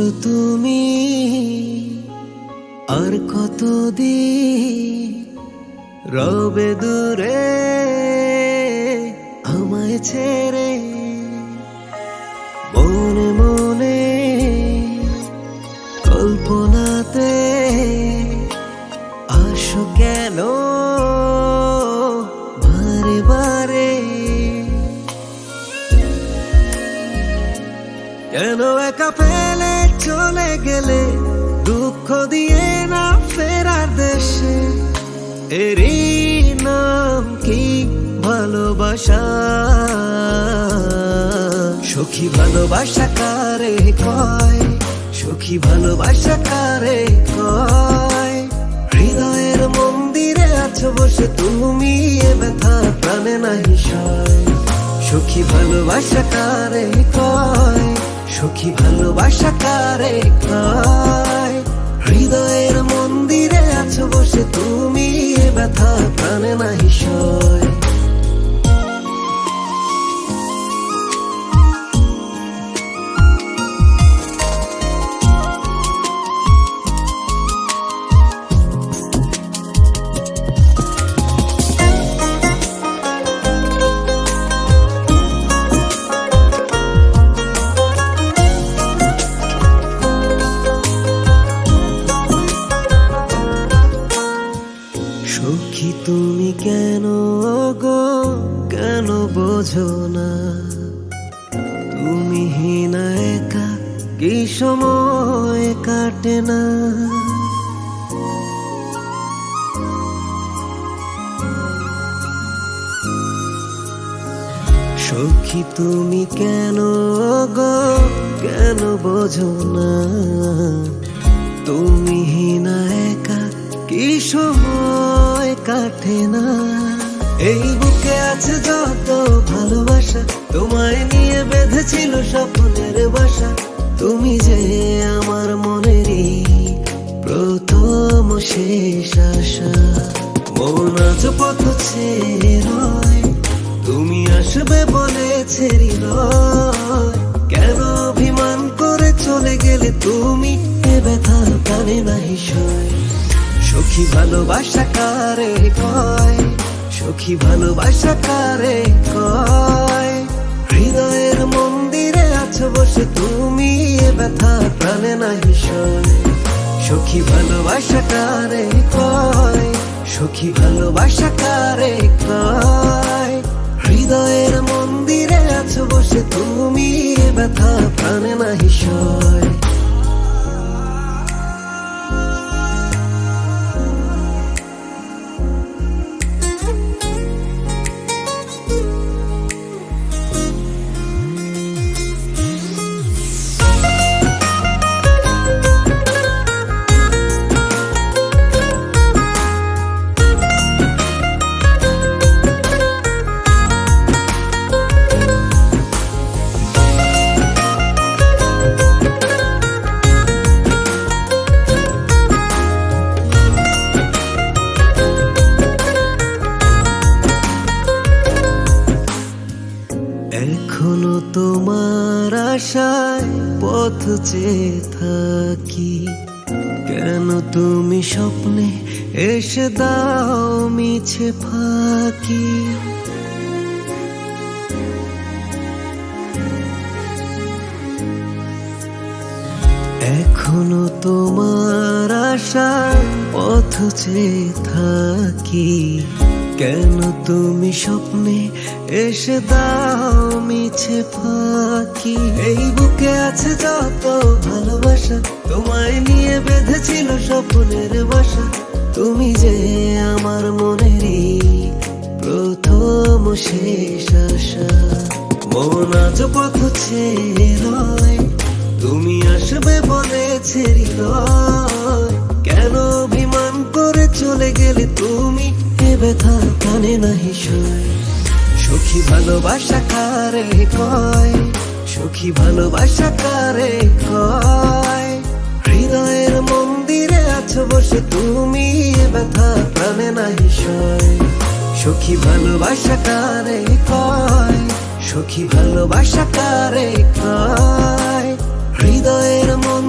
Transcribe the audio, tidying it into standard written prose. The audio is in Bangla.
বলো তুমি আর কতদিন রবে দূরে আমায় ছেড়ে? মনে মনে কল্পনাতে আসো কেন বারে বারে? কেন একা ফেলে চলে গেলে দুঃখ দিয়ে না ফেরার দেশে? এরই নাম কি ভালোবাসা? সখী ভালোবাসা কারে কয়? সখী ভালোবাসা কারে কয়? হৃদয়ের মন্দিরে আছো বসে তুমি, এ ব্যথা প্রাণে নাহি সয়। সখী ভালোবাসা কারে কয়? সখী ভালোবাসা কারে কয়? হৃদয়ের মন্দিরে আছো বসে তুমি, এ ব্যথা প্রাণে নাহি সয়। সখী তুমি কেন গো, কেন বোঝো না? তুমি হীনা একা কি সময় কাটে না? সখী তুমি কেন গো, কেন বোঝো না? তুমি হীনা একা কি সময় কাটে না? এই বুকে আছে যত ভালোবাসা, তোমায় নিয়ে বেঁধেছিল স্বপ্নের বাসা। তুমি যে আমার মনেরই প্রথম শেষ আশা। মন আজ পথ ছেড়ে রয়, তুমি আসবে বলেছে হৃদয়। কেন অভিমান করে চলে গেলে তুমি, এ ব্যথা প্রাণে নাহি সয়। সখী ভালোবাসা কারে কয়? সখী ভালোবাসা কারে কয়? হৃদয়ের মন্দিরে আছো বসে তুমি, এ ব্যথা প্রাণে নাহি সয়। সখী ভালোবাসা কারে কয়? সখী ভালোবাসা কারে কয়? হৃদয়ের মন্দিরে আছো বসে তুমি, এ ব্যথা প্রাণে নাহি সয়। এখনো তোমার আশায় পথ চেয়ে থাকি। কেন তুমি স্বপ্নে এসে দাও মিছে ফাঁকি? এখনো তোমার আশায় পথ চেয়ে থাকি। কেন তুমি স্বপ্নে এসে দাও মিছে ফাঁকি? এই বুকে আছে যত ভালোবাসা, তোমায় নিয়ে বেঁধেছিল স্বপ্নের বাসা। তুমি যে আমার মনেরই প্রথম শেষ আশা। মন আজ পথ ছেড়ে রয়, তুমি আসবে বলেছে হৃদয়। কেন অভিমান করে চলে গেলে তুমি, এ ব্যথা কানে নাহি সয়। সখী ভালোবাসা কারে কয়? সখী ভালোবাসা কারে কয়? হৃদয়ের মন্দিরে আছো বসে তুমি, এ ব্যথা প্রাণে নাহি সয়। সখী ভালোবাসা কারে কয়? সখী ভালোবাসা কারে কয়? হৃদয়ের মন